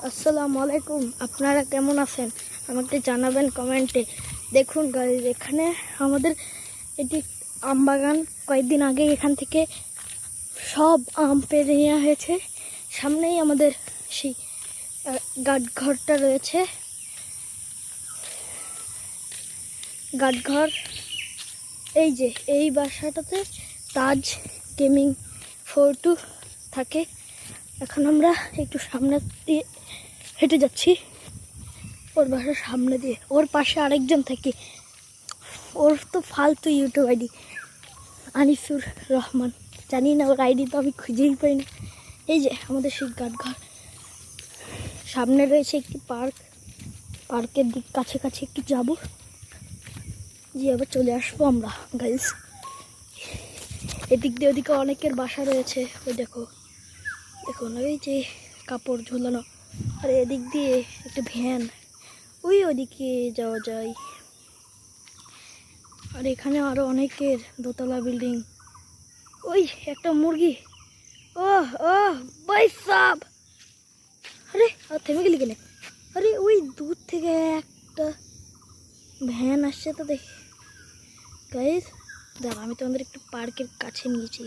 আসসালামু আলাইকুম। আপনারা কেমন আছেন আমাকে জানাবেন কমেন্টে। দেখুন গাইস, এখানে আমাদের এটি আম বাগান। কয়েকদিন আগে এখান থেকে সব আম পেড়ে নেওয়া হয়েছে। সামনেই আমাদের সেই গাডঘরটা রয়েছে। গাডঘর এই যে এই বাসাটাতে তাজ গেমিং 42 থাকে। এখন আমরা একটু সামনে দিয়ে হেঁটে যাচ্ছি ওর বাসার সামনে দিয়ে। ওর পাশে আরেকজন থাকে, ওর তো ফালতু ইউটিউব আইডি আনিসুর রহমান, জানি না ওর আইডি তো আমি খুঁজেই পাই না। এই যে আমাদের সেই গাডঘর, সামনে রয়েছে একটি পার্ক। পার্কের দিক কাছে কাছে একটু যাবো, যে আবার চলে আসবো আমরা গাইস। এদিক দিয়ে ওদিকে অনেকের বাসা রয়েছে। ওই দেখো দেখুন, ওই যে কাপড় ঝোলানো। আর এদিক দিয়ে একটা ভ্যান, ওইদিকে যাওয়া যায়। আর এখানে আরো অনেকের দোতলা বিল্ডিং। ওই একটা মুরগি, ও ও ভাই সাব, আরে আর থেমে গেলি কেন? আরে ওই দূর থেকে একটা ভ্যান আসছে তো দেখি গাইস। দাঁড়া, আমি তোমাদের একটু পার্কের কাছে নিয়েছি।